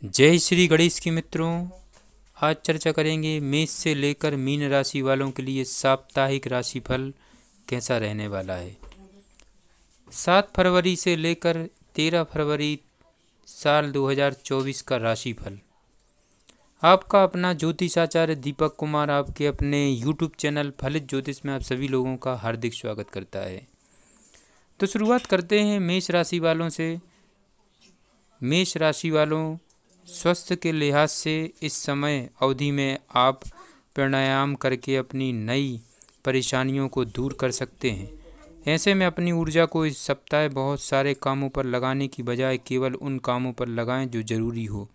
जय श्री गणेश के मित्रों। आज चर्चा करेंगे मेष से लेकर मीन राशि वालों के लिए साप्ताहिक राशिफल कैसा रहने वाला है। 7 फरवरी से लेकर 13 फरवरी साल 2024 का राशिफल आपका अपना ज्योतिषाचार्य दीपक कुमार आपके अपने YouTube चैनल फलित ज्योतिष में आप सभी लोगों का हार्दिक स्वागत करता है। तो शुरुआत करते हैं मेष राशि वालों से। मेष राशि वालों, स्वास्थ्य के लिहाज से इस समय अवधि में आप प्राणायाम करके अपनी नई परेशानियों को दूर कर सकते हैं। ऐसे में अपनी ऊर्जा को इस सप्ताह बहुत सारे कामों पर लगाने की बजाय केवल उन कामों पर लगाएं जो जरूरी हो।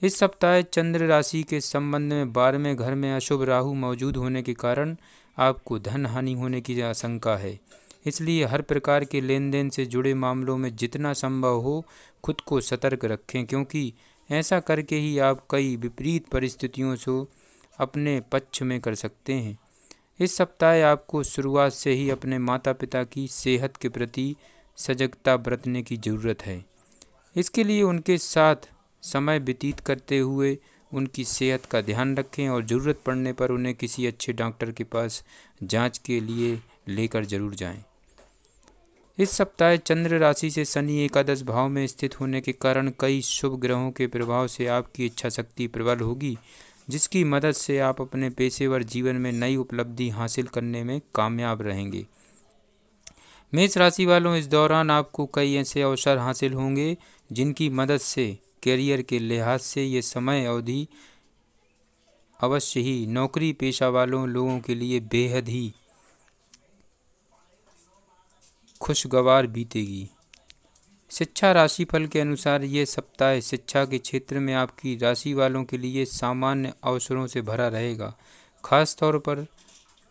इस सप्ताह चंद्र राशि के संबंध में 12वें घर में अशुभ राहु मौजूद होने के कारण आपको धन हानि होने की आशंका है। इसलिए हर प्रकार के लेन देन से जुड़े मामलों में जितना संभव हो खुद को सतर्क रखें, क्योंकि ऐसा करके ही आप कई विपरीत परिस्थितियों से अपने पक्ष में कर सकते हैं। इस सप्ताह आपको शुरुआत से ही अपने माता पिता की सेहत के प्रति सजगता बरतने की ज़रूरत है। इसके लिए उनके साथ समय व्यतीत करते हुए उनकी सेहत का ध्यान रखें और ज़रूरत पड़ने पर उन्हें किसी अच्छे डॉक्टर के पास जांच के लिए लेकर जरूर जाएं। इस सप्ताह चंद्र राशि से शनि एकादश भाव में स्थित होने के कारण कई शुभ ग्रहों के प्रभाव से आपकी इच्छा शक्ति प्रबल होगी, जिसकी मदद से आप अपने पेशेवर जीवन में नई उपलब्धि हासिल करने में कामयाब रहेंगे। मेष राशि वालों, इस दौरान आपको कई ऐसे अवसर हासिल होंगे जिनकी मदद से कैरियर के लिहाज से ये समय अवधि अवश्य ही नौकरी पेशा वालों लोगों के लिए बेहद ही खुशगवार बीतेगी। शिक्षा राशिफल के अनुसार ये सप्ताह शिक्षा के क्षेत्र में आपकी राशि वालों के लिए सामान्य अवसरों से भरा रहेगा। खास तौर पर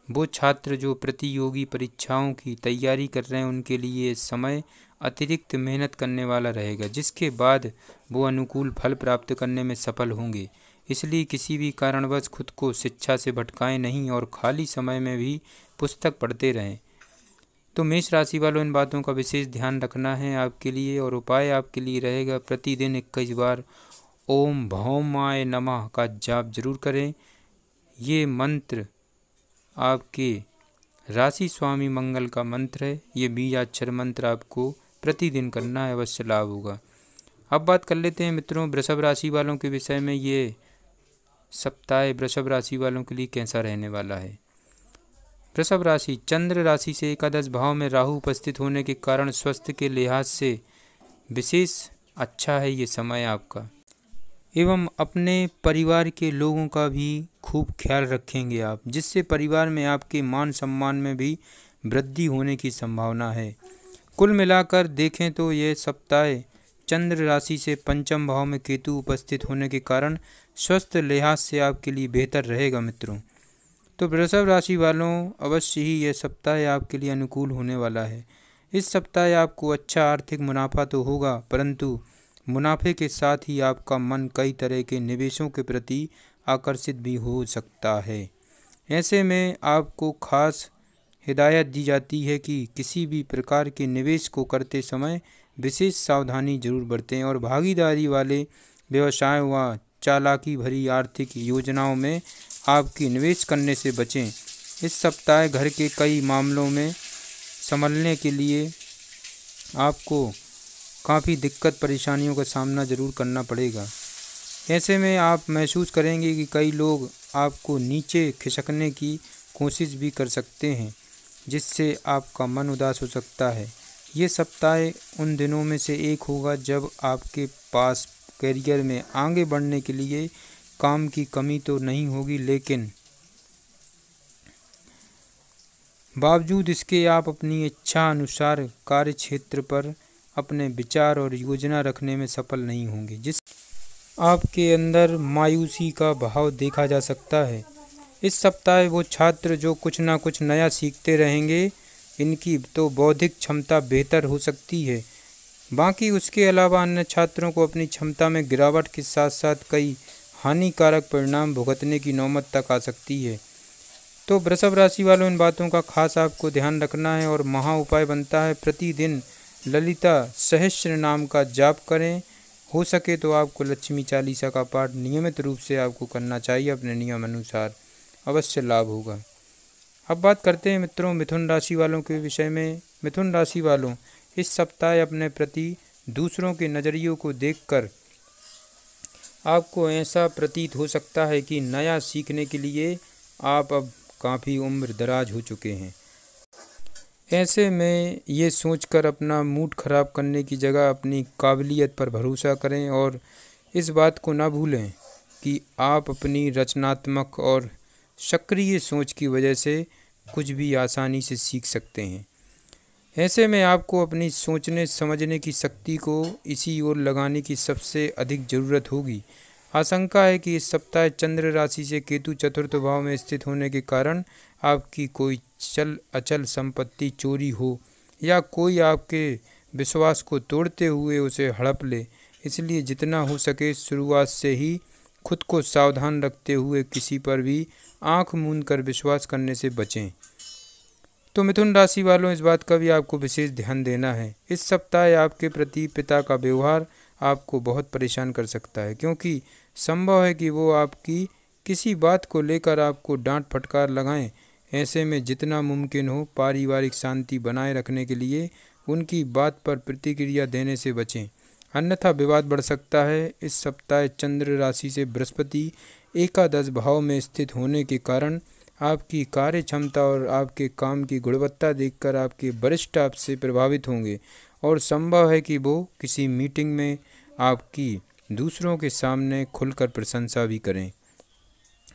वो छात्र जो प्रतियोगी परीक्षाओं की तैयारी कर रहे हैं उनके लिए समय अतिरिक्त मेहनत करने वाला रहेगा, जिसके बाद वो अनुकूल फल प्राप्त करने में सफल होंगे। इसलिए किसी भी कारणवश खुद को शिक्षा से भटकाएं नहीं और खाली समय में भी पुस्तक पढ़ते रहें। तो मेष राशि वालों, इन बातों का विशेष ध्यान रखना है आपके लिए। और उपाय आपके लिए रहेगा प्रतिदिन 21 बार ओम भौमाय नमः का जाप जरूर करें। ये मंत्र आपके राशि स्वामी मंगल का मंत्र है। ये बीजाक्षर मंत्र आपको प्रतिदिन करना है, अवश्य लाभ होगा। अब बात कर लेते हैं मित्रों वृषभ राशि वालों के विषय में। ये सप्ताह वृषभ राशि वालों के लिए कैसा रहने वाला है। वृषभ राशि चंद्र राशि से एकादश भाव में राहु उपस्थित होने के कारण स्वास्थ्य के लिहाज से विशेष अच्छा है ये समय आपका। एवं अपने परिवार के लोगों का भी खूब ख्याल रखेंगे आप, जिससे परिवार में आपके मान सम्मान में भी वृद्धि होने की संभावना है। कुल मिलाकर देखें तो यह सप्ताह चंद्र राशि से पंचम भाव में केतु उपस्थित होने के कारण स्वास्थ्य लिहाज से आपके लिए बेहतर रहेगा मित्रों। तो वृषभ राशि वालों, अवश्य ही यह सप्ताह आपके लिए अनुकूल होने वाला है। इस सप्ताह आपको अच्छा आर्थिक मुनाफा तो होगा, परंतु मुनाफे के साथ ही आपका मन कई तरह के निवेशों के प्रति आकर्षित भी हो सकता है। ऐसे में आपको खास हिदायत दी जाती है कि किसी भी प्रकार के निवेश को करते समय विशेष सावधानी जरूर बरतें और भागीदारी वाले व्यवसाय व चालाकी भरी आर्थिक योजनाओं में आपकी निवेश करने से बचें। इस सप्ताह घर के कई मामलों में संभलने के लिए आपको काफ़ी दिक्कत परेशानियों का सामना ज़रूर करना पड़ेगा। ऐसे में आप महसूस करेंगे कि कई लोग आपको नीचे खिसकने की कोशिश भी कर सकते हैं, जिससे आपका मन उदास हो सकता है। ये सप्ताह उन दिनों में से एक होगा जब आपके पास करियर में आगे बढ़ने के लिए काम की कमी तो नहीं होगी, लेकिन बावजूद इसके आप अपनी इच्छा अनुसार कार्य क्षेत्र पर अपने विचार और योजना रखने में सफल नहीं होंगे, जिस आपके अंदर मायूसी का भाव देखा जा सकता है। इस सप्ताह वो छात्र जो कुछ ना कुछ नया सीखते रहेंगे, इनकी तो बौद्धिक क्षमता बेहतर हो सकती है। बाकी उसके अलावा अन्य छात्रों को अपनी क्षमता में गिरावट के साथ साथ कई हानिकारक परिणाम भुगतने की नौबत तक आ सकती है। तो वृषभ राशि वालों, इन बातों का खास आपको ध्यान रखना है और महा उपाय बनता है प्रतिदिन ललिता सहस्त्र नाम का जाप करें। हो सके तो आपको लक्ष्मी चालीसा का पाठ नियमित रूप से आपको करना चाहिए, अपने नियम अनुसार अवश्य लाभ होगा। अब बात करते हैं मित्रों मिथुन राशि वालों के विषय में। मिथुन राशि वालों, इस सप्ताह अपने प्रति दूसरों के नज़रियों को देखकर आपको ऐसा प्रतीत हो सकता है कि नया सीखने के लिए आप अब काफ़ी उम्र दराज हो चुके हैं। ऐसे में ये सोचकर अपना मूड खराब करने की जगह अपनी काबिलियत पर भरोसा करें और इस बात को ना भूलें कि आप अपनी रचनात्मक और सक्रिय सोच की वजह से कुछ भी आसानी से सीख सकते हैं। ऐसे में आपको अपनी सोचने समझने की शक्ति को इसी ओर लगाने की सबसे अधिक ज़रूरत होगी। आशंका है कि इस सप्ताह चंद्र राशि से केतु चतुर्थ भाव में स्थित होने के कारण आपकी कोई चल अचल संपत्ति चोरी हो या कोई आपके विश्वास को तोड़ते हुए उसे हड़प ले। इसलिए जितना हो सके शुरुआत से ही खुद को सावधान रखते हुए किसी पर भी आंख मूंद कर विश्वास करने से बचें। तो मिथुन राशि वालों, इस बात का भी आपको विशेष ध्यान देना है। इस सप्ताह आपके प्रति पिता का व्यवहार आपको बहुत परेशान कर सकता है, क्योंकि संभव है कि वो आपकी किसी बात को लेकर आपको डांट फटकार लगाएं। ऐसे में जितना मुमकिन हो पारिवारिक शांति बनाए रखने के लिए उनकी बात पर प्रतिक्रिया देने से बचें, अन्यथा विवाद बढ़ सकता है। इस सप्ताह चंद्र राशि से बृहस्पति एकादश भाव में स्थित होने के कारण आपकी कार्य क्षमता और आपके काम की गुणवत्ता देखकर आपके वरिष्ठ आपसे प्रभावित होंगे और संभव है कि वो किसी मीटिंग में आपकी दूसरों के सामने खुलकर प्रशंसा भी करें।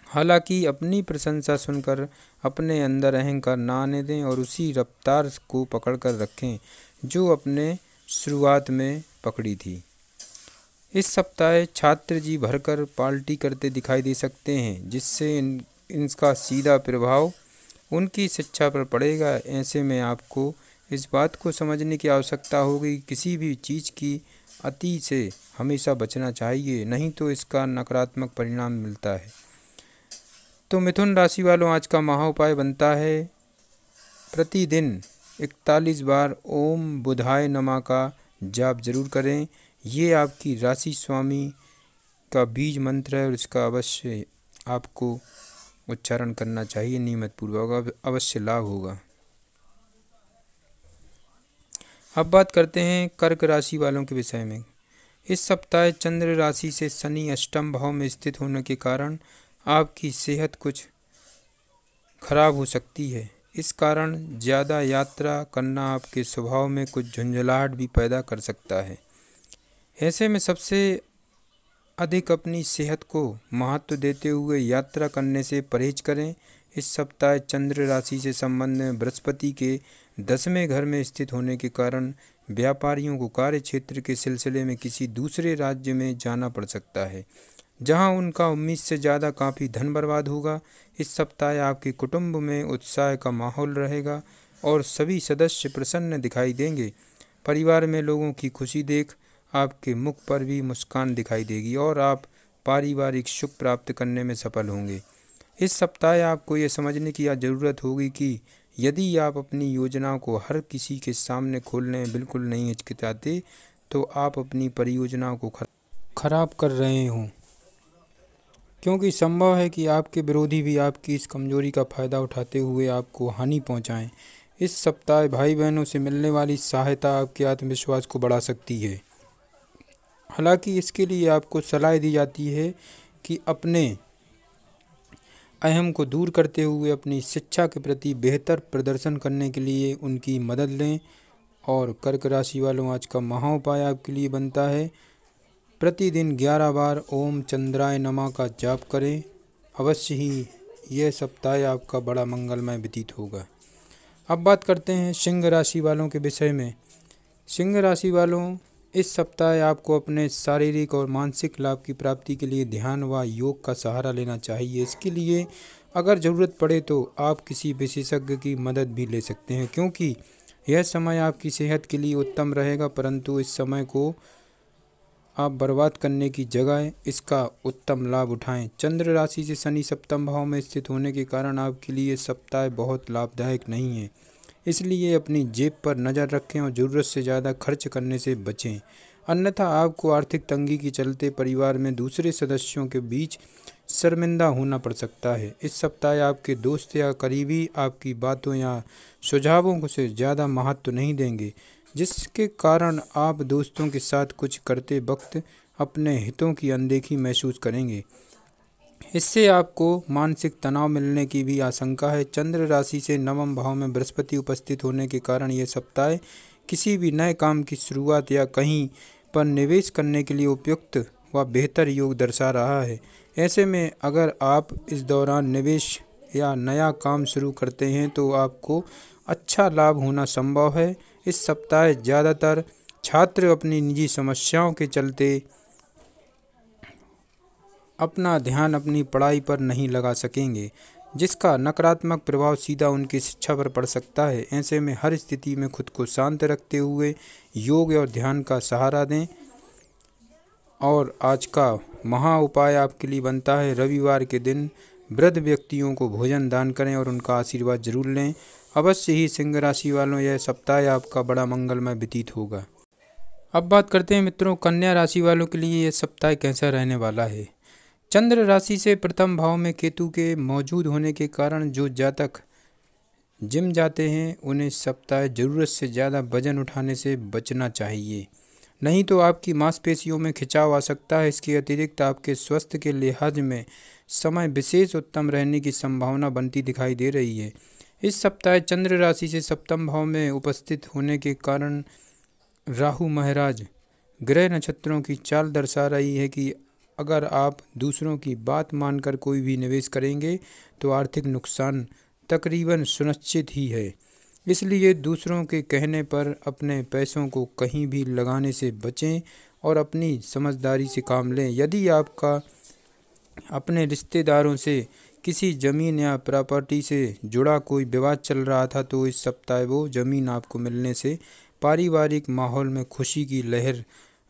हालांकि अपनी प्रशंसा सुनकर अपने अंदर अहंकार ना आने दें और उसी रफ्तार को पकड़कर रखें जो अपने शुरुआत में पकड़ी थी। इस सप्ताह छात्र जी भरकर पार्टी करते दिखाई दे सकते हैं, जिससे इनका सीधा प्रभाव उनकी शिक्षा पर पड़ेगा। ऐसे में आपको इस बात को समझने की आवश्यकता होगी कि किसी भी चीज़ की अति से हमेशा बचना चाहिए, नहीं तो इसका नकारात्मक परिणाम मिलता है। तो मिथुन राशि वालों, आज का महाउपाय बनता है प्रतिदिन 41 बार ओम बुधाय नमः का जाप जरूर करें। ये आपकी राशि स्वामी का बीज मंत्र है और इसका अवश्य आपको उच्चारण करना चाहिए नियमित पूर्वक, अवश्य लाभ होगा। अब बात करते हैं कर्क राशि वालों के विषय में। इस सप्ताह चंद्र राशि से शनि अष्टम भाव में स्थित होने के कारण आपकी सेहत कुछ खराब हो सकती है। इस कारण ज़्यादा यात्रा करना आपके स्वभाव में कुछ झुंझलाहट भी पैदा कर सकता है। ऐसे में सबसे अधिक अपनी सेहत को महत्व देते हुए यात्रा करने से परहेज करें। इस सप्ताह चंद्र राशि से संबंध में बृहस्पति के 10वें घर में स्थित होने के कारण व्यापारियों को कार्य क्षेत्र के सिलसिले में किसी दूसरे राज्य में जाना पड़ सकता है, जहां उनका उम्मीद से ज़्यादा काफ़ी धन बर्बाद होगा। इस सप्ताह आपके कुटुंब में उत्साह का माहौल रहेगा और सभी सदस्य प्रसन्न दिखाई देंगे। परिवार में लोगों की खुशी देख आपके मुख पर भी मुस्कान दिखाई देगी और आप पारिवारिक सुख प्राप्त करने में सफल होंगे। इस सप्ताह आपको ये समझने की ज़रूरत होगी कि यदि आप अपनी योजनाओं को हर किसी के सामने खोलने में बिल्कुल नहीं हिचकिचाते, तो आप अपनी परियोजनाओं को खराब कर रहे हों, क्योंकि संभव है कि आपके विरोधी भी आपकी इस कमजोरी का फायदा उठाते हुए आपको हानि पहुंचाएं। इस सप्ताह भाई बहनों से मिलने वाली सहायता आपके आत्मविश्वास को बढ़ा सकती है। हालांकि इसके लिए आपको सलाह दी जाती है कि अपने अहम को दूर करते हुए अपनी शिक्षा के प्रति बेहतर प्रदर्शन करने के लिए उनकी मदद लें। और कर्क राशि वालों, आज का महाउपाय आपके लिए बनता है प्रतिदिन 11 बार ओम चंद्राय नमः का जाप करें। अवश्य ही यह सप्ताह आपका बड़ा मंगलमय व्यतीत होगा। अब बात करते हैं सिंह राशि वालों के विषय में। सिंह राशि वालों, इस सप्ताह आपको अपने शारीरिक और मानसिक लाभ की प्राप्ति के लिए ध्यान व योग का सहारा लेना चाहिए। इसके लिए अगर ज़रूरत पड़े तो आप किसी विशेषज्ञ की मदद भी ले सकते हैं, क्योंकि यह समय आपकी सेहत के लिए उत्तम रहेगा। परंतु इस समय को आप बर्बाद करने की जगह इसका उत्तम लाभ उठाएं। चंद्र राशि से शनि सप्तम भाव में स्थित होने के कारण आपके लिए सप्ताह बहुत लाभदायक नहीं है, इसलिए अपनी जेब पर नज़र रखें और ज़रूरत से ज़्यादा खर्च करने से बचें, अन्यथा आपको आर्थिक तंगी के चलते परिवार में दूसरे सदस्यों के बीच शर्मिंदा होना पड़ सकता है। इस सप्ताह आपके दोस्त या करीबी आपकी बातों या सुझावों को से ज़्यादा महत्व नहीं देंगे, जिसके कारण आप दोस्तों के साथ कुछ करते वक्त अपने हितों की अनदेखी महसूस करेंगे। इससे आपको मानसिक तनाव मिलने की भी आशंका है। चंद्र राशि से नवम भाव में बृहस्पति उपस्थित होने के कारण यह सप्ताह किसी भी नए काम की शुरुआत या कहीं पर निवेश करने के लिए उपयुक्त व बेहतर योग दर्शा रहा है। ऐसे में अगर आप इस दौरान निवेश या नया काम शुरू करते हैं तो आपको अच्छा लाभ होना संभव है। इस सप्ताह ज़्यादातर छात्र अपनी निजी समस्याओं के चलते अपना ध्यान अपनी पढ़ाई पर नहीं लगा सकेंगे, जिसका नकारात्मक प्रभाव सीधा उनकी शिक्षा पर पड़ सकता है। ऐसे में हर स्थिति में खुद को शांत रखते हुए योग और ध्यान का सहारा दें। और आज का महा उपाय आपके लिए बनता है, रविवार के दिन वृद्ध व्यक्तियों को भोजन दान करें और उनका आशीर्वाद जरूर लें। अवश्य ही सिंह राशि वालों, यह सप्ताह आपका बड़ा मंगलमय व्यतीत होगा। अब बात करते हैं मित्रों, कन्या राशि वालों के लिए यह सप्ताह कैसा रहने वाला है। चंद्र राशि से प्रथम भाव में केतु के मौजूद होने के कारण जो जातक जिम जाते हैं उन्हें सप्ताह ज़रूरत से ज़्यादा वजन उठाने से बचना चाहिए, नहीं तो आपकी मांसपेशियों में खिंचाव आ सकता है। इसके अतिरिक्त आपके स्वास्थ्य के लिहाज में समय विशेष उत्तम रहने की संभावना बनती दिखाई दे रही है। इस सप्ताह चंद्र राशि से सप्तम भाव में उपस्थित होने के कारण राहु महाराज ग्रह नक्षत्रों की चाल दर्शा रही है कि अगर आप दूसरों की बात मानकर कोई भी निवेश करेंगे तो आर्थिक नुकसान तकरीबन सुनिश्चित ही है। इसलिए दूसरों के कहने पर अपने पैसों को कहीं भी लगाने से बचें और अपनी समझदारी से काम लें। यदि आपका अपने रिश्तेदारों से किसी ज़मीन या प्रॉपर्टी से जुड़ा कोई विवाद चल रहा था तो इस सप्ताह वो ज़मीन आपको मिलने से पारिवारिक माहौल में खुशी की लहर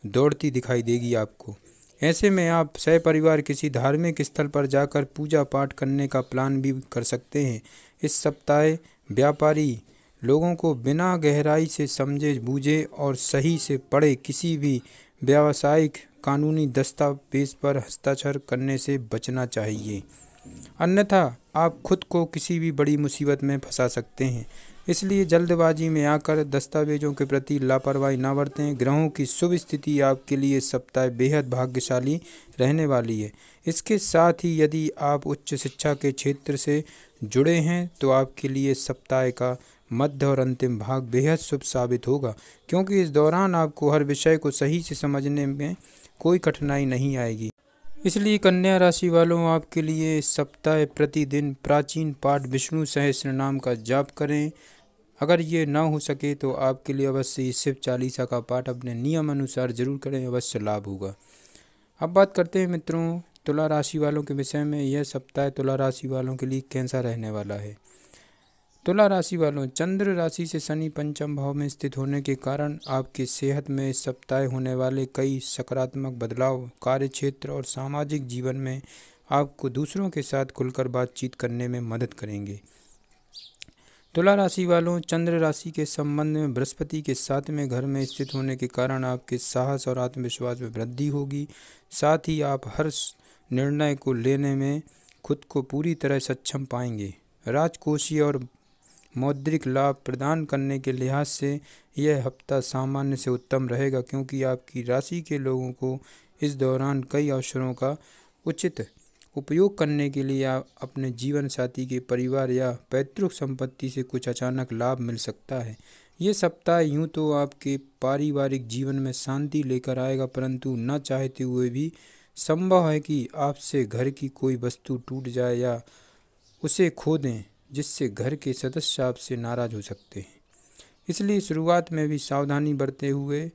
दौड़ती दिखाई देगी आपको। ऐसे में आप सहपरिवार किसी धार्मिक स्थल पर जाकर पूजा पाठ करने का प्लान भी कर सकते हैं। इस सप्ताह व्यापारी लोगों को बिना गहराई से समझे बूझे और सही से पढ़े किसी भी व्यावसायिक कानूनी दस्तावेज पर हस्ताक्षर करने से बचना चाहिए, अन्यथा आप खुद को किसी भी बड़ी मुसीबत में फंसा सकते हैं। इसलिए जल्दबाजी में आकर दस्तावेजों के प्रति लापरवाही न बरतें। ग्रहों की शुभ स्थिति आपके लिए सप्ताह बेहद भाग्यशाली रहने वाली है। इसके साथ ही यदि आप उच्च शिक्षा के क्षेत्र से जुड़े हैं तो आपके लिए सप्ताह का मध्य और अंतिम भाग बेहद शुभ साबित होगा, क्योंकि इस दौरान आपको हर विषय को सही से समझने में कोई कठिनाई नहीं आएगी। इसलिए कन्या राशि वालों, आपके लिए इस सप्ताह प्रतिदिन प्राचीन पाठ विष्णु सहस्त्रनाम का जाप करें। अगर ये ना हो सके तो आपके लिए अवश्य शिव चालीसा का पाठ अपने नियम अनुसार जरूर करें, अवश्य लाभ होगा। अब बात करते हैं मित्रों तुला राशि वालों के विषय में। यह सप्ताह तुला राशि वालों के लिए कैसा रहने वाला है। तुला राशि वालों, चंद्र राशि से शनि पंचम भाव में स्थित होने के कारण आपकी सेहत में इस सप्ताह होने वाले कई सकारात्मक बदलाव कार्य क्षेत्र और सामाजिक जीवन में आपको दूसरों के साथ खुलकर बातचीत करने में मदद करेंगे। तुला राशि वालों, चंद्र राशि के संबंध में बृहस्पति के 7वें घर में स्थित होने के कारण आपके साहस और आत्मविश्वास में वृद्धि होगी। साथ ही आप हर निर्णय को लेने में खुद को पूरी तरह सक्षम पाएंगे। राजकोषीय और मौद्रिक लाभ प्रदान करने के लिहाज से यह हफ्ता सामान्य से उत्तम रहेगा, क्योंकि आपकी राशि के लोगों को इस दौरान कई अवसरों का उचित उपयोग करने के लिए आप अपने जीवन साथी के परिवार या पैतृक संपत्ति से कुछ अचानक लाभ मिल सकता है। ये सप्ताह यूँ तो आपके पारिवारिक जीवन में शांति लेकर आएगा, परंतु न चाहते हुए भी संभव है कि आपसे घर की कोई वस्तु टूट जाए या उसे खो दें, जिससे घर के सदस्य आपसे नाराज हो सकते हैं। इसलिए शुरुआत में भी सावधानी बरते हुए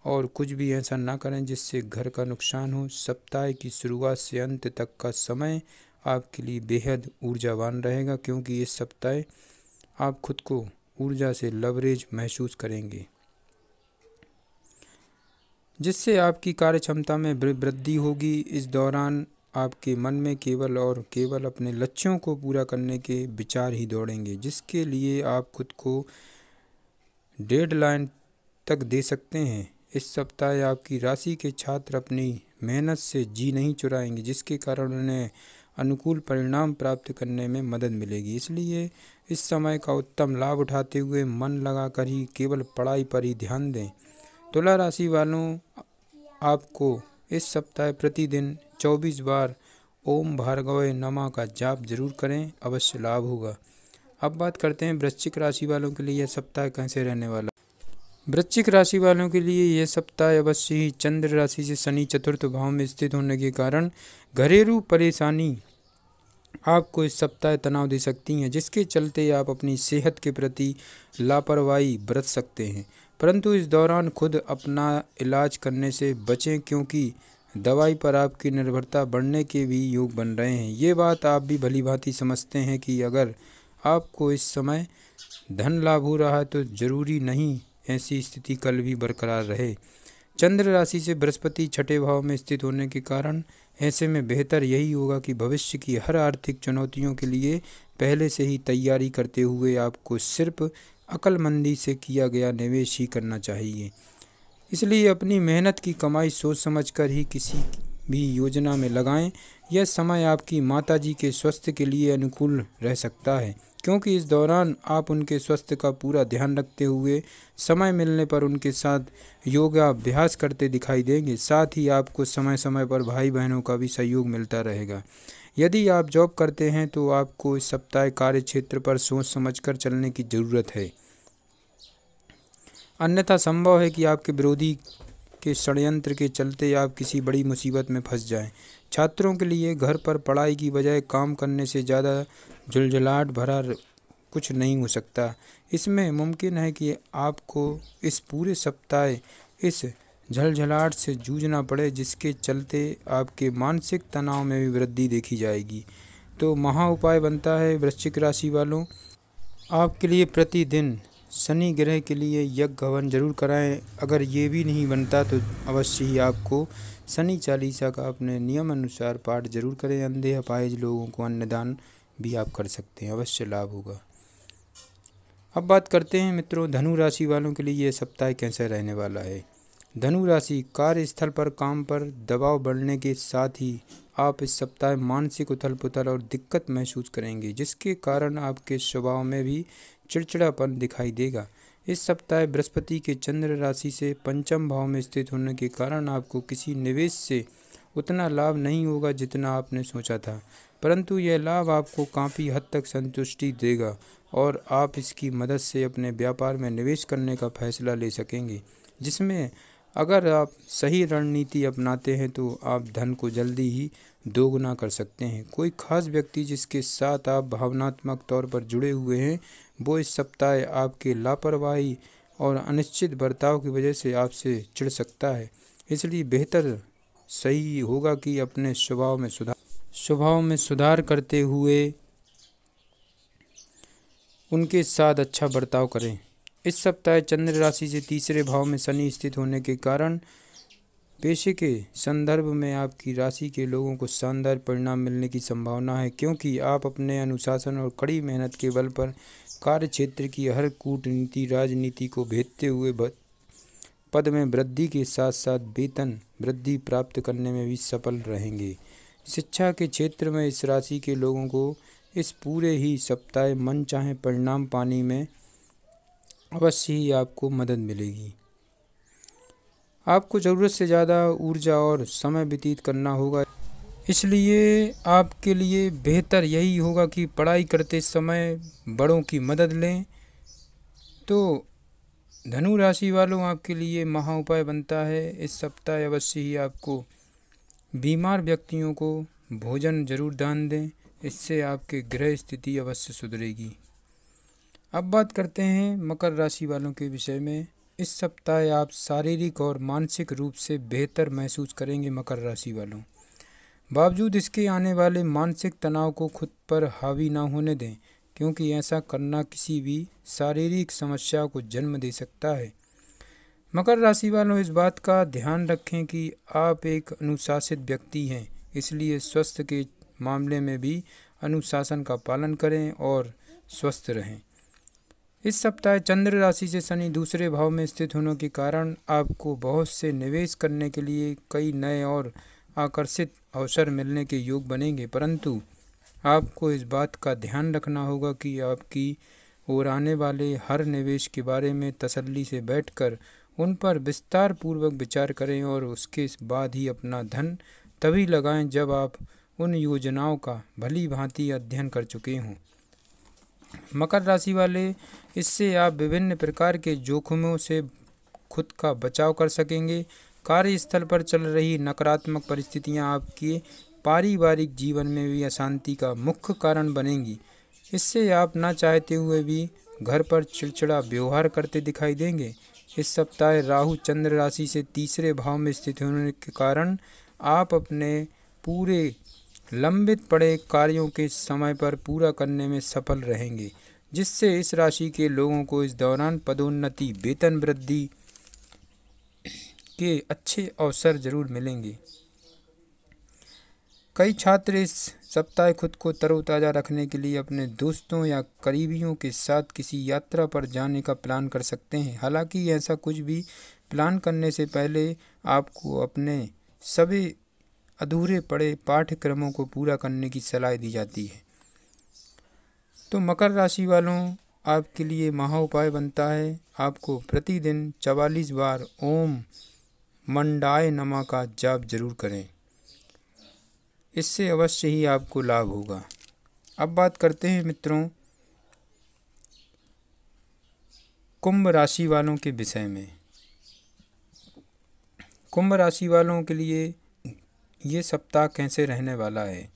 और कुछ भी ऐसा ना करें जिससे घर का नुकसान हो। सप्ताह की शुरुआत से अंत तक का समय आपके लिए बेहद ऊर्जावान रहेगा, क्योंकि इस सप्ताह आप खुद को ऊर्जा से लवरेज महसूस करेंगे, जिससे आपकी कार्य क्षमता में वृद्धि होगी। इस दौरान आपके मन में केवल और केवल अपने लक्ष्यों को पूरा करने के विचार ही दौड़ेंगे, जिसके लिए आप खुद को डेडलाइन तक दे सकते हैं। इस सप्ताह आपकी राशि के छात्र अपनी मेहनत से जी नहीं चुराएंगे, जिसके कारण उन्हें अनुकूल परिणाम प्राप्त करने में मदद मिलेगी। इसलिए इस समय का उत्तम लाभ उठाते हुए मन लगाकर ही केवल पढ़ाई पर ही ध्यान दें। तुला राशि वालों, आपको इस सप्ताह प्रतिदिन 24 बार ओम भार्गवे नमः का जाप जरूर करें, अवश्य लाभ होगा। अब बात करते हैं वृश्चिक राशि वालों के लिए यह सप्ताह कैसे रहने वाला। वृश्चिक राशि वालों के लिए यह सप्ताह अवश्य ही चंद्र राशि से शनि चतुर्थ भाव में स्थित होने के कारण घरेलू परेशानी आपको इस सप्ताह तनाव दे सकती हैं, जिसके चलते आप अपनी सेहत के प्रति लापरवाही बरत सकते हैं। परंतु इस दौरान खुद अपना इलाज करने से बचें, क्योंकि दवाई पर आपकी निर्भरता बढ़ने के भी योग बन रहे हैं। ये बात आप भी भली भांति समझते हैं कि अगर आपको इस समय धन लाभ हो रहा है तो जरूरी नहीं ऐसी स्थिति कल भी बरकरार रहे। चंद्र राशि से बृहस्पति छठे भाव में स्थित होने के कारण ऐसे में बेहतर यही होगा कि भविष्य की हर आर्थिक चुनौतियों के लिए पहले से ही तैयारी करते हुए आपको सिर्फ अक्लमंदी से किया गया निवेश ही करना चाहिए। इसलिए अपनी मेहनत की कमाई सोच समझकर ही किसी भी योजना में लगाएं। यह समय आपकी माताजी के स्वास्थ्य के लिए अनुकूल रह सकता है, क्योंकि इस दौरान आप उनके स्वास्थ्य का पूरा ध्यान रखते हुए समय मिलने पर उनके साथ योगाभ्यास करते दिखाई देंगे। साथ ही आपको समय समय पर भाई बहनों का भी सहयोग मिलता रहेगा। यदि आप जॉब करते हैं तो आपको इस सप्ताह कार्य क्षेत्र पर सोच समझकर चलने की ज़रूरत है, अन्यथा संभव है कि आपके विरोधी के षड्यंत्र के चलते आप किसी बड़ी मुसीबत में फंस जाएं। छात्रों के लिए घर पर पढ़ाई की बजाय काम करने से ज़्यादा झुलझलाहट भरा कुछ नहीं हो सकता। इसमें मुमकिन है कि आपको इस पूरे सप्ताह इस झलझलाहट से जूझना पड़े, जिसके चलते आपके मानसिक तनाव में भी वृद्धि देखी जाएगी। तो महा उपाय बनता है वृश्चिक राशि वालों, आपके लिए प्रतिदिन शनि ग्रह के लिए यज्ञ हवन जरूर कराएं। अगर ये भी नहीं बनता तो अवश्य ही आपको शनि चालीसा का अपने नियम अनुसार पाठ जरूर करें। अंधे अपाहिज लोगों को अन्नदान भी आप कर सकते हैं, अवश्य लाभ होगा। अब बात करते हैं मित्रों धनु राशि वालों के लिए यह सप्ताह कैसे रहने वाला है। धनु राशि, कार्यस्थल पर काम पर दबाव बढ़ने के साथ ही आप इस सप्ताह मानसिक उथल पुथल और दिक्कत महसूस करेंगे, जिसके कारण आपके स्वभाव में भी चिड़चिड़ापन दिखाई देगा। इस सप्ताह बृहस्पति के चंद्र राशि से पंचम भाव में स्थित होने के कारण आपको किसी निवेश से उतना लाभ नहीं होगा जितना आपने सोचा था, परंतु यह लाभ आपको काफ़ी हद तक संतुष्टि देगा और आप इसकी मदद से अपने व्यापार में निवेश करने का फैसला ले सकेंगे, जिसमें अगर आप सही रणनीति अपनाते हैं तो आप धन को जल्दी ही दोगुना कर सकते हैं। कोई खास व्यक्ति जिसके साथ आप भावनात्मक तौर पर जुड़े हुए हैं, वो इस सप्ताह आपके लापरवाही और अनिश्चित बर्ताव की वजह से आपसे चिढ़ सकता है। इसलिए बेहतर सही होगा कि अपने स्वभाव में सुधार करते हुए उनके साथ अच्छा बर्ताव करें। इस सप्ताह चंद्र राशि से तीसरे भाव में शनि स्थित होने के कारण पेशे के संदर्भ में आपकी राशि के लोगों को शानदार परिणाम मिलने की संभावना है, क्योंकि आप अपने अनुशासन और कड़ी मेहनत के बल पर कार्य क्षेत्र की हर कूटनीति राजनीति को भेदते हुए पद में वृद्धि के साथ साथ वेतन वृद्धि प्राप्त करने में भी सफल रहेंगे। शिक्षा के क्षेत्र में इस राशि के लोगों को इस पूरे ही सप्ताह मनचाहे परिणाम पाने में अवश्य ही आपको मदद मिलेगी। आपको ज़रूरत से ज़्यादा ऊर्जा और समय व्यतीत करना होगा, इसलिए आपके लिए बेहतर यही होगा कि पढ़ाई करते समय बड़ों की मदद लें। तो धनु राशि वालों, आपके लिए महा उपाय बनता है इस सप्ताह अवश्य ही आपको बीमार व्यक्तियों को भोजन जरूर दान दें, इससे आपके ग्रह स्थिति अवश्य सुधरेगी। अब बात करते हैं मकर राशि वालों के विषय में। इस सप्ताह आप शारीरिक और मानसिक रूप से बेहतर महसूस करेंगे मकर राशि वालों। बावजूद इसके आने वाले मानसिक तनाव को खुद पर हावी ना होने दें, क्योंकि ऐसा करना किसी भी शारीरिक समस्या को जन्म दे सकता है। मकर राशि वालों, इस बात का ध्यान रखें कि आप एक अनुशासित व्यक्ति हैं, इसलिए स्वास्थ्य के मामले में भी अनुशासन का पालन करें और स्वस्थ रहें। इस सप्ताह चंद्र राशि से शनि दूसरे भाव में स्थित होने के कारण आपको बहुत से निवेश करने के लिए कई नए और आकर्षित अवसर मिलने के योग बनेंगे, परंतु आपको इस बात का ध्यान रखना होगा कि आपकी ओर आने वाले हर निवेश के बारे में तसल्ली से बैठकर उन पर विस्तार पूर्वक विचार करें और उसके बाद ही अपना धन तभी लगाएं जब आप उन योजनाओं का भली भांति अध्ययन कर चुके हों। मकर राशि वाले, इससे आप विभिन्न प्रकार के जोखिमों से खुद का बचाव कर सकेंगे। कार्यस्थल पर चल रही नकारात्मक परिस्थितियां आपके पारिवारिक जीवन में भी अशांति का मुख्य कारण बनेंगी। इससे आप ना चाहते हुए भी घर पर चिड़चिड़ा व्यवहार करते दिखाई देंगे। इस सप्ताह राहु चंद्र राशि से तीसरे भाव में स्थित होने के कारण आप अपने पूरे लंबित पड़े कार्यों के समय पर पूरा करने में सफल रहेंगे, जिससे इस राशि के लोगों को इस दौरान पदोन्नति, वेतन वृद्धि के अच्छे अवसर जरूर मिलेंगे। कई छात्र इस सप्ताह खुद को तरोताज़ा रखने के लिए अपने दोस्तों या करीबियों के साथ किसी यात्रा पर जाने का प्लान कर सकते हैं। हालांकि ऐसा कुछ भी प्लान करने से पहले आपको अपने सभी अधूरे पड़े पाठ्यक्रमों को पूरा करने की सलाह दी जाती है। तो मकर राशि वालों, आपके लिए महा उपाय बनता है आपको प्रतिदिन 44 बार ओम मंडाय नमः का जाप जरूर करें। इससे अवश्य ही आपको लाभ होगा। अब बात करते हैं मित्रों कुंभ राशि वालों के विषय में। कुंभ राशि वालों के लिए ये सप्ताह कैसे रहने वाला है,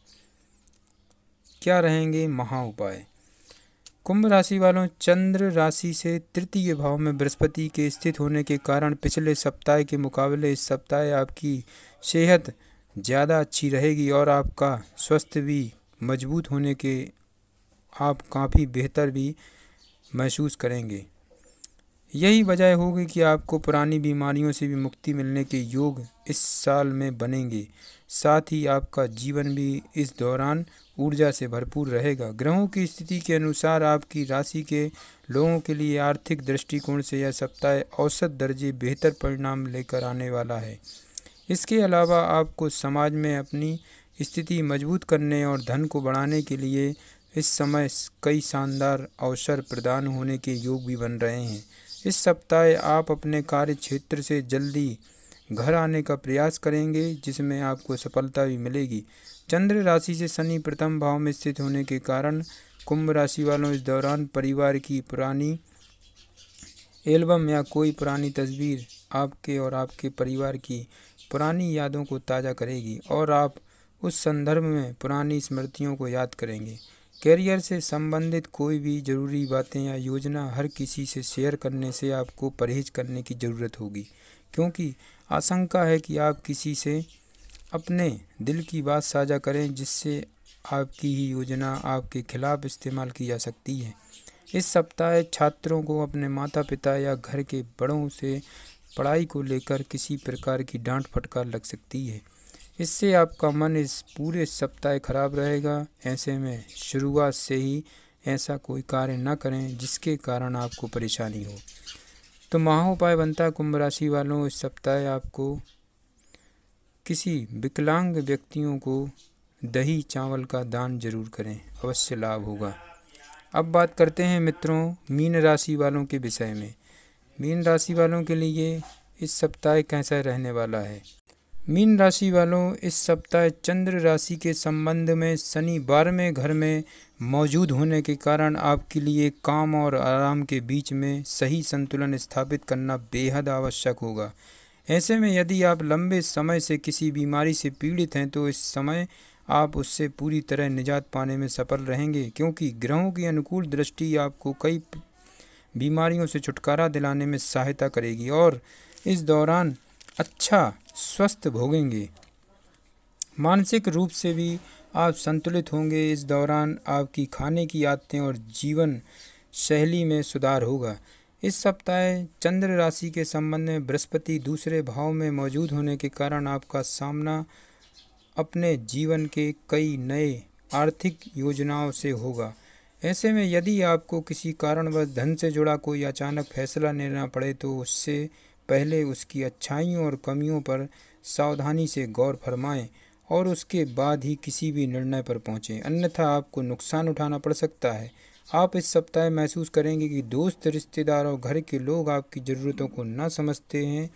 क्या रहेंगे महा उपाय। कुंभ राशि वालों, चंद्र राशि से तृतीय भाव में बृहस्पति के स्थित होने के कारण पिछले सप्ताह के मुकाबले इस सप्ताह आपकी सेहत ज़्यादा अच्छी रहेगी और आपका स्वास्थ्य भी मजबूत होने के आप काफ़ी बेहतर भी महसूस करेंगे। यही वजह होगी कि आपको पुरानी बीमारियों से भी मुक्ति मिलने के योग इस साल में बनेंगे। साथ ही आपका जीवन भी इस दौरान ऊर्जा से भरपूर रहेगा। ग्रहों की स्थिति के अनुसार आपकी राशि के लोगों के लिए आर्थिक दृष्टिकोण से यह सप्ताह औसत दर्जे बेहतर परिणाम लेकर आने वाला है। इसके अलावा आपको समाज में अपनी स्थिति मजबूत करने और धन को बढ़ाने के लिए इस समय कई शानदार अवसर प्रदान होने के योग भी बन रहे हैं। इस सप्ताह आप अपने कार्य क्षेत्र से जल्दी घर आने का प्रयास करेंगे, जिसमें आपको सफलता भी मिलेगी। चंद्र राशि से शनि प्रथम भाव में स्थित होने के कारण कुंभ राशि वालों इस दौरान परिवार की पुरानी एल्बम या कोई पुरानी तस्वीर आपके और आपके परिवार की पुरानी यादों को ताज़ा करेगी और आप उस संदर्भ में पुरानी स्मृतियों को याद करेंगे। कैरियर से संबंधित कोई भी ज़रूरी बातें या योजना हर किसी से शेयर करने से आपको परहेज करने की ज़रूरत होगी, क्योंकि आशंका है कि आप किसी से अपने दिल की बात साझा करें, जिससे आपकी ही योजना आपके खिलाफ इस्तेमाल की जा सकती है। इस सप्ताह छात्रों को अपने माता पिता या घर के बड़ों से पढ़ाई को लेकर किसी प्रकार की डांट फटकार लग सकती है। इससे आपका मन इस पूरे सप्ताह खराब रहेगा। ऐसे में शुरुआत से ही ऐसा कोई कार्य न करें जिसके कारण आपको परेशानी हो। तो महा उपाय बनता है कुंभ राशि वालों, इस सप्ताह आपको किसी विकलांग व्यक्तियों को दही चावल का दान जरूर करें, अवश्य लाभ होगा। अब बात करते हैं मित्रों मीन राशि वालों के विषय में। मीन राशि वालों के लिए इस सप्ताह कैसा रहने वाला है। मीन राशि वालों, इस सप्ताह चंद्र राशि के संबंध में शनि 12वें घर में मौजूद होने के कारण आपके लिए काम और आराम के बीच में सही संतुलन स्थापित करना बेहद आवश्यक होगा। ऐसे में यदि आप लंबे समय से किसी बीमारी से पीड़ित हैं तो इस समय आप उससे पूरी तरह निजात पाने में सफल रहेंगे, क्योंकि ग्रहों की अनुकूल दृष्टि आपको कई बीमारियों से छुटकारा दिलाने में सहायता करेगी और इस दौरान अच्छा स्वस्थ भोगेंगे। मानसिक रूप से भी आप संतुलित होंगे। इस दौरान आपकी खाने की आदतें और जीवन शैली में सुधार होगा। इस सप्ताह चंद्र राशि के संबंध में बृहस्पति दूसरे भाव में मौजूद होने के कारण आपका सामना अपने जीवन के कई नए आर्थिक योजनाओं से होगा। ऐसे में यदि आपको किसी कारणवश धन से जुड़ा कोई अचानक फैसला लेना पड़े तो उससे पहले उसकी अच्छाइयों और कमियों पर सावधानी से गौर फरमाएं और उसके बाद ही किसी भी निर्णय पर पहुंचें, अन्यथा आपको नुकसान उठाना पड़ सकता है। आप इस सप्ताह महसूस करेंगे कि दोस्त, रिश्तेदार और घर के लोग आपकी ज़रूरतों को न समझते हैं,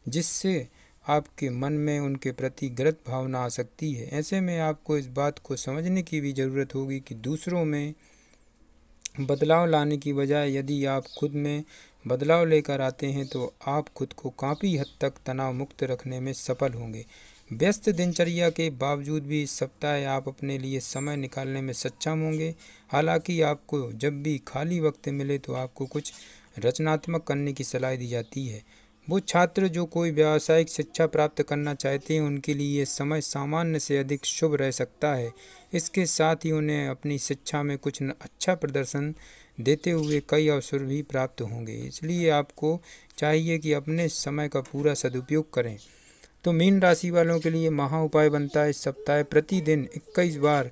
जिससे आपके मन में उनके प्रति गलत भावना आ सकती है। ऐसे में आपको इस बात को समझने की भी ज़रूरत होगी कि दूसरों में बदलाव लाने की बजाय यदि आप खुद में बदलाव लेकर आते हैं तो आप खुद को काफ़ी हद तक तनाव मुक्त रखने में सफल होंगे। व्यस्त दिनचर्या के बावजूद भी इस सप्ताह आप अपने लिए समय निकालने में सक्षम होंगे। हालांकि आपको जब भी खाली वक्त मिले तो आपको कुछ रचनात्मक करने की सलाह दी जाती है। वो छात्र जो कोई व्यावसायिक शिक्षा प्राप्त करना चाहते हैं उनके लिए ये समय सामान्य से अधिक शुभ रह सकता है। इसके साथ ही उन्हें अपनी शिक्षा में कुछ अच्छा प्रदर्शन देते हुए कई अवसर भी प्राप्त होंगे। इसलिए आपको चाहिए कि अपने समय का पूरा सदुपयोग करें। तो मीन राशि वालों के लिए महा उपाय बनता है इस सप्ताह प्रतिदिन 21 बार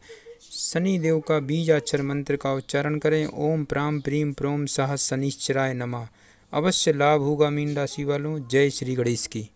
शनि देव का बीजाक्षर मंत्र का उच्चारण करें। ओम प्राम प्रीम प्रोम सह शनिश्चराय नमः। अवश्य लाभ होगा मीन राशि वालों। जय श्री गणेश की।